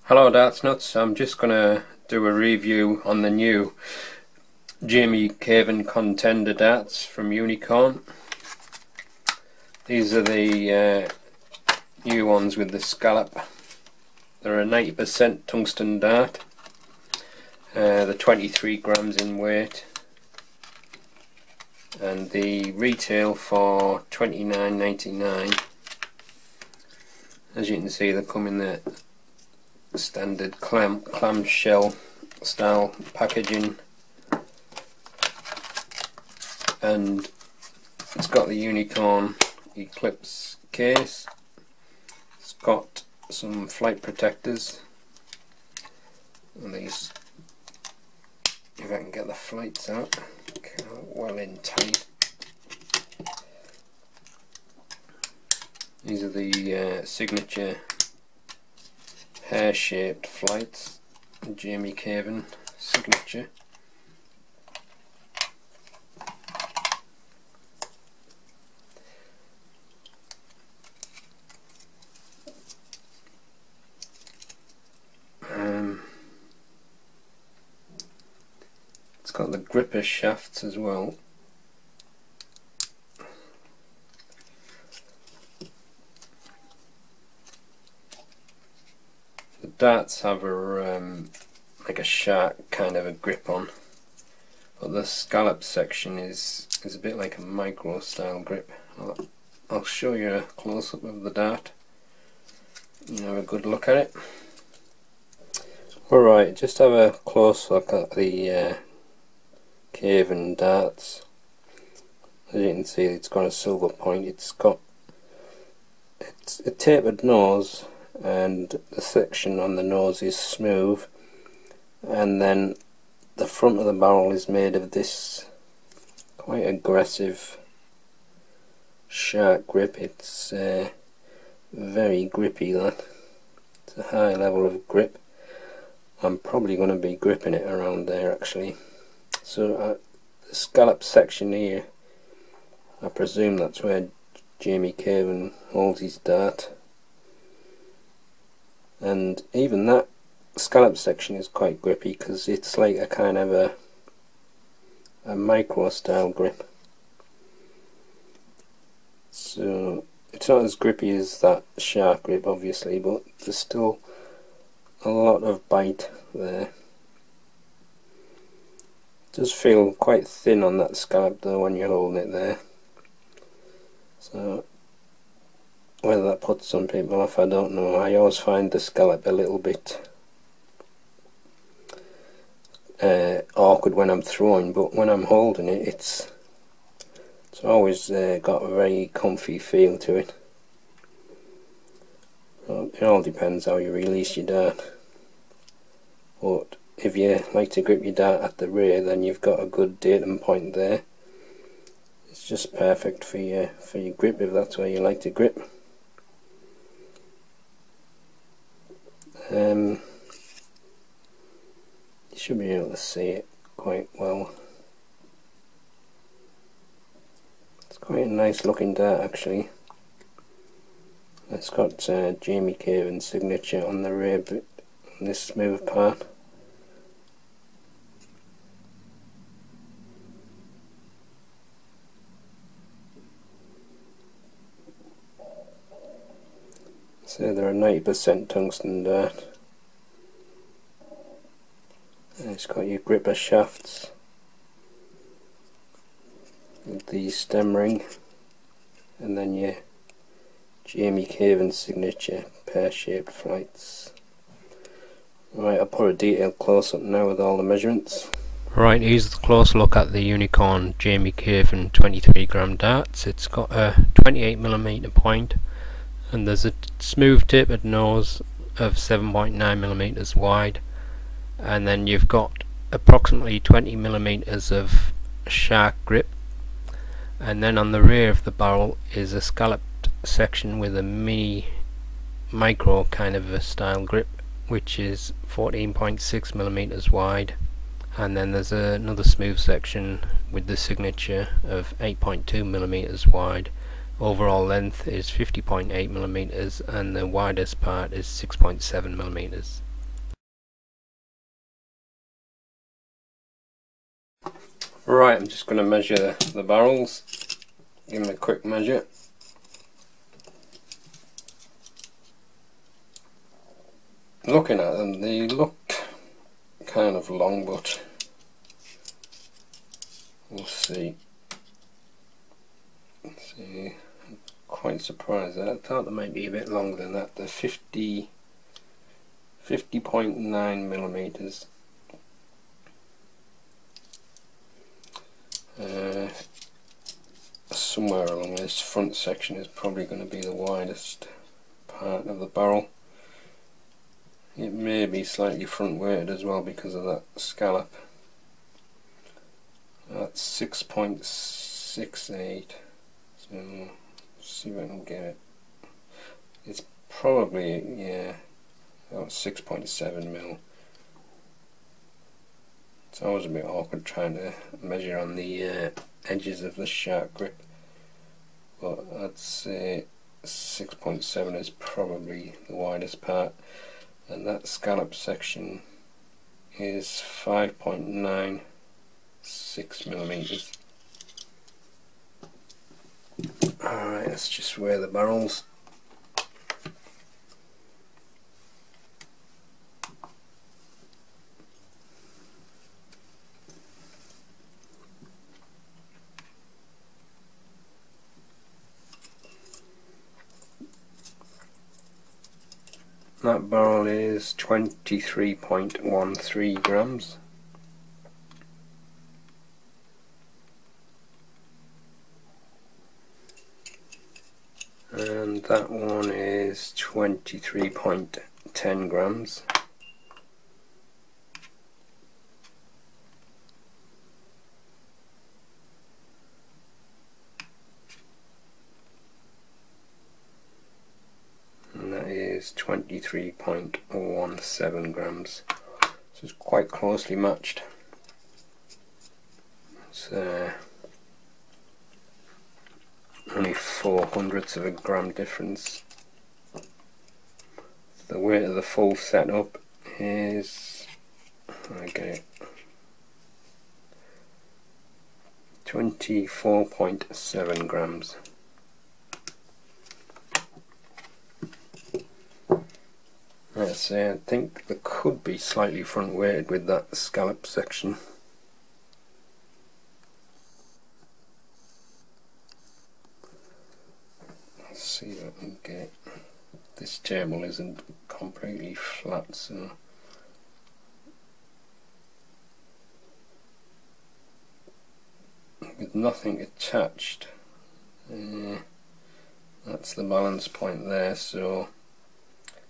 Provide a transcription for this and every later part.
Hello Darts Nuts, I'm just going to do a review on the new Jamie Caven Contender darts from Unicorn. These are the new ones with the scallop. They're a 90% tungsten dart. They're 23 grams in weight, and the retail for $29.99. As you can see, they come in the standard clamshell style packaging, and it's got the Unicorn Eclipse case. It's got some flight protectors, and these, if I can get the flights out, well in tight. These are the signature hair-shaped flights, Jamie Caven signature. It's got the Grippit Shafts as well. The darts have a like a shark kind of a grip on, but the scallop section is a bit like a micro style grip. I'll show you a close up of the dart. You have a good look at it. Alright, just have a close look at the Caven darts. As you can see, it's got a silver point. It's a tapered nose, and the section on the nose is smooth, and then the front of the barrel is made of this quite aggressive shark grip. It's very grippy. That it's a high level of grip. I'm probably going to be gripping it around there actually. So the scallop section here, I presume that's where Jamie Caven holds his dart, and even that scallop section is quite grippy because it's like a kind of a micro style grip. So it's not as grippy as that shark grip obviously, but there's still a lot of bite there. It does feel quite thin on that scallop though when you're holding it there, so whether that puts some people off, I don't know. I always find the scallop a little bit awkward when I'm throwing, but when I'm holding it, it's always got a very comfy feel to it. Well, it all depends how you release your dart, but if you like to grip your dart at the rear, then you've got a good datum point there. It's just perfect for your grip if that's where you like to grip. You should be able to see it quite well. It's quite a nice looking dart actually. It's got Jamie Caven's signature on the rear bit, on this smooth part. So they're a 90% tungsten dart. And it's got your Grippit Shafts with the stem ring, and then your Jamie Caven signature pear-shaped flights. Right, I'll put a detailed close-up now with all the measurements. Right, here's the close look at the Unicorn Jamie Caven 23 gram darts. It's got a 28mm point, and there's a smooth tapered nose of 7.9mm wide, and then you've got approximately 20mm of shark grip, and then on the rear of the barrel is a scalloped section with a micro kind of a style grip, which is 14.6mm wide, and then there's another smooth section with the signature of 8.2mm wide, Overall length is 50.8mm and the widest part is 6.7mm. Right, I'm just going to measure the barrels, give them a quick measure. Looking at them, they look kind of long, but we'll see. See, I'm quite surprised. I thought they might be a bit longer than that. They're 50.9mm. Somewhere along this front section is probably going to be the widest part of the barrel. It may be slightly front weighted as well because of that scallop. That's 6.68. So see if I can get it. It's probably, yeah, about 6.7mm. It's always a bit awkward trying to measure on the edges of the shark grip, but I'd say 6.7 is probably the widest part, and that scallop section is 5.96mm. Alright, let's just weigh the barrels. That barrel is 23.13 grams. And that one is 23.10 grams. And that is 23.17 grams. So it's quite closely matched. It's only 0.04 of a gram difference. The weight of the full setup is, I get it, 24.7 grams. Let's say I think they could be slightly front weighted with that scallop section. Let's see if I can get it. This table isn't completely flat, so with nothing attached, that's the balance point there, so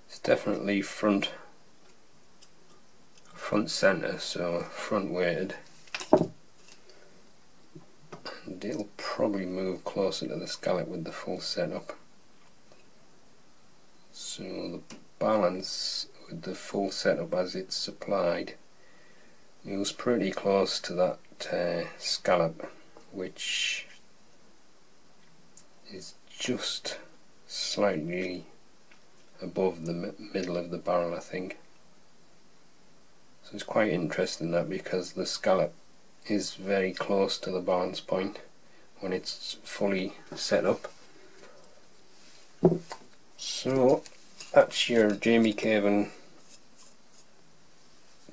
it's definitely front center, so front weighted, and it'll probably move closer to the scallop with the full setup. So the balance with the full setup as it's supplied, it was pretty close to that scallop, which is just slightly above the middle of the barrel, I think. So it's quite interesting that, because the scallop is very close to the balance point when it's fully set up. So that's your Jamie Caven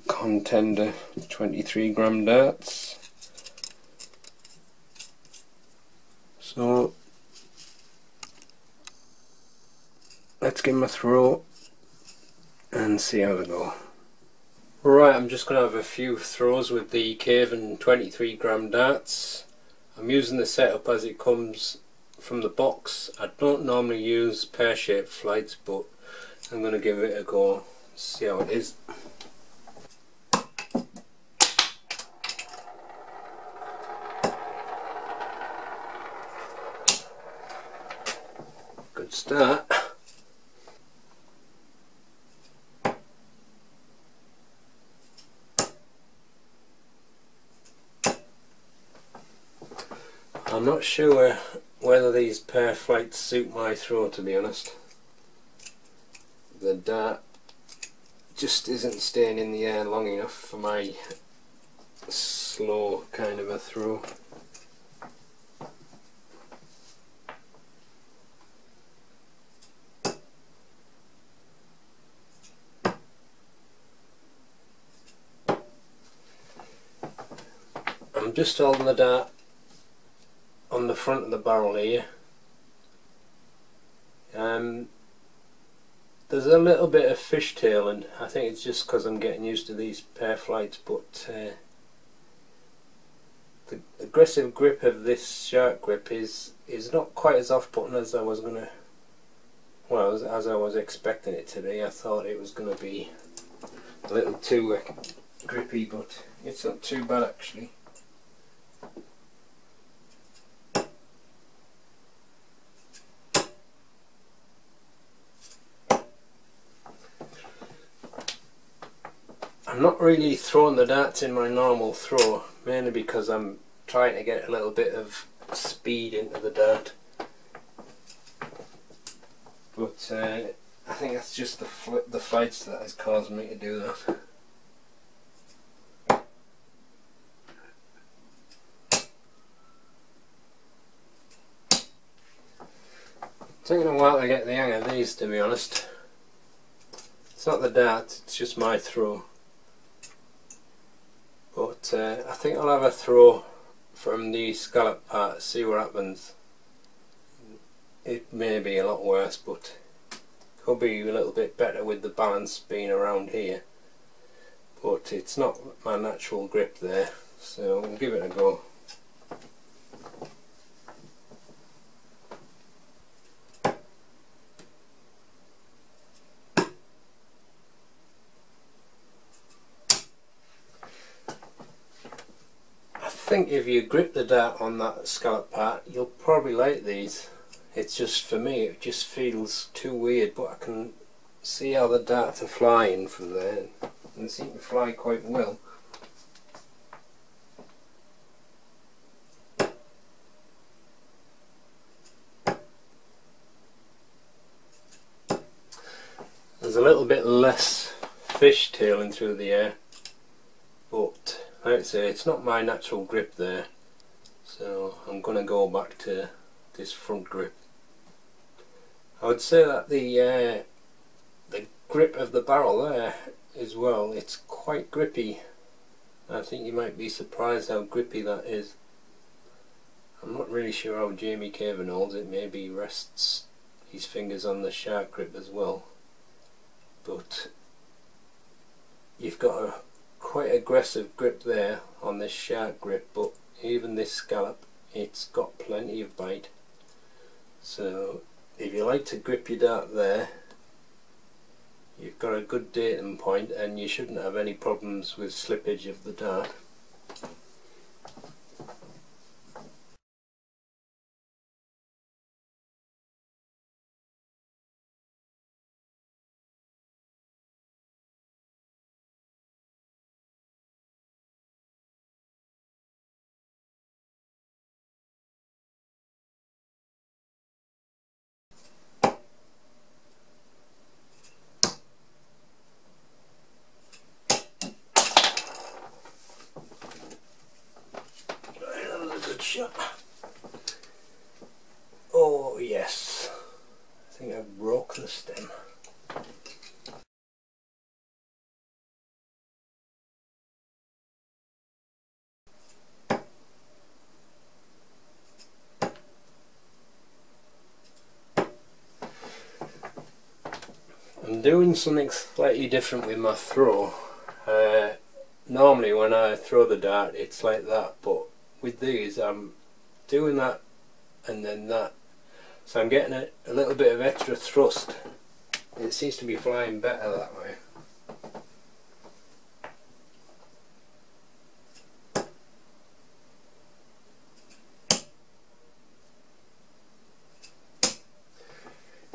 Contender 23 gram darts. So let's give them a throw and see how they go. Right, I'm just going to have a few throws with the Caven 23 gram darts. I'm using the setup as it comes from the box. I don't normally use pear-shaped flights, but I'm going to give it a go, see how it is. Good start. I'm not sure whether these pair flights suit my throw, to be honest. The dart just isn't staying in the air long enough for my slow kind of a throw. I'm just holding the dart on the front of the barrel here. There's a little bit of fishtailing. I think it's just because I'm getting used to these pair flights, but the aggressive grip of this shark grip is not quite as off-putting as I was gonna, well, as I was expecting it to be. I thought it was gonna be a little too grippy, but it's not too bad actually. I'm not really throwing the darts in my normal throw, mainly because I'm trying to get a little bit of speed into the dart. But I think that's just the flights that has caused me to do that. Taking a while to get the hang of these, to be honest. It's not the dart, it's just my throw. But I think I'll have a throw from the scallop part, see what happens. It may be a lot worse, but could be a little bit better with the balance being around here. But it's not my natural grip there, so we'll give it a go. I think if you grip the dart on that scallop part, you'll probably like these. It's just, for me, it just feels too weird, but I can see how the darts are flying from there, and they seem to fly quite well. There's a little bit less fishtailing through the air, but like I say, it's not my natural grip there, so I'm going to go back to this front grip. I would say that the grip of the barrel there as well, it's quite grippy. I think you might be surprised how grippy that is. I'm not really sure how Jamie Caven holds it. Maybe he rests his fingers on the shark grip as well, but you've got a quite aggressive grip there on this shark grip, but even this scallop, it's got plenty of bite. So if you like to grip your dart there, you've got a good datum point and you shouldn't have any problems with slippage of the dart. Shot. Oh yes, I think I broke the stem. I'm doing something slightly different with my throw. Normally when I throw the dart it's like that, but with these I'm doing that and then that, so I'm getting a little bit of extra thrust. It seems to be flying better that way.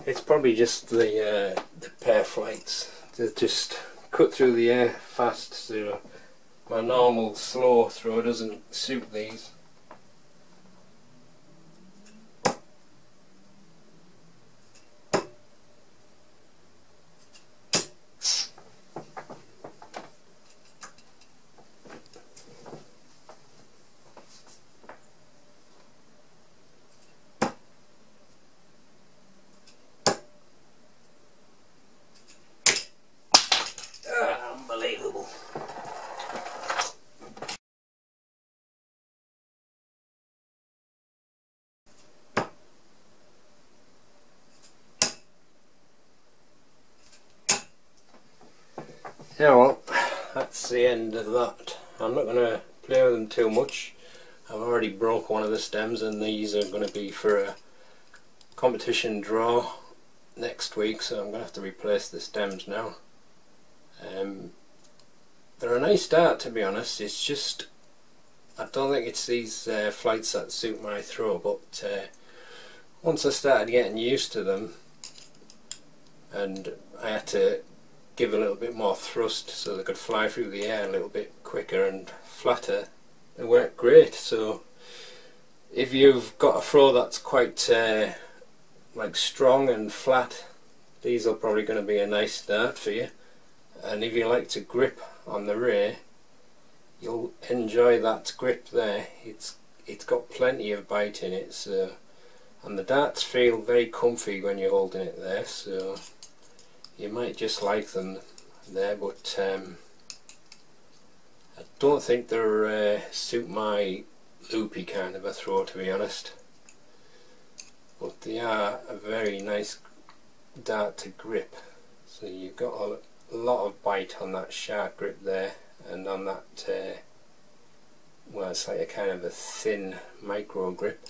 It's probably just the pair flights that just cut through the air fast, so my normal slow throw doesn't suit these. Yeah, well, that's the end of that. I'm not going to play with them too much. I've already broke one of the stems, and these are going to be for a competition draw next week, so I'm going to have to replace the stems now. They're a nice dart, to be honest. It's just, I don't think it's these flights that suit my throw, but once I started getting used to them, and I had to give a little bit more thrust so they could fly through the air a little bit quicker and flatter, they work great. So if you've got a throw that's quite like strong and flat, these are probably going to be a nice dart for you. And if you like to grip on the rear, you'll enjoy that grip there. It's got plenty of bite in it, so, and the darts feel very comfy when you're holding it there, so you might just like them there, but I don't think they're suit my loopy kind of a throw, to be honest. But they are a very nice dart to grip. So you've got a lot of bite on that sharp grip there, and on that well, it's like a kind of a thin micro grip.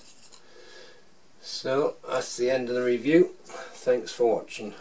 So that's the end of the review. Thanks for watching.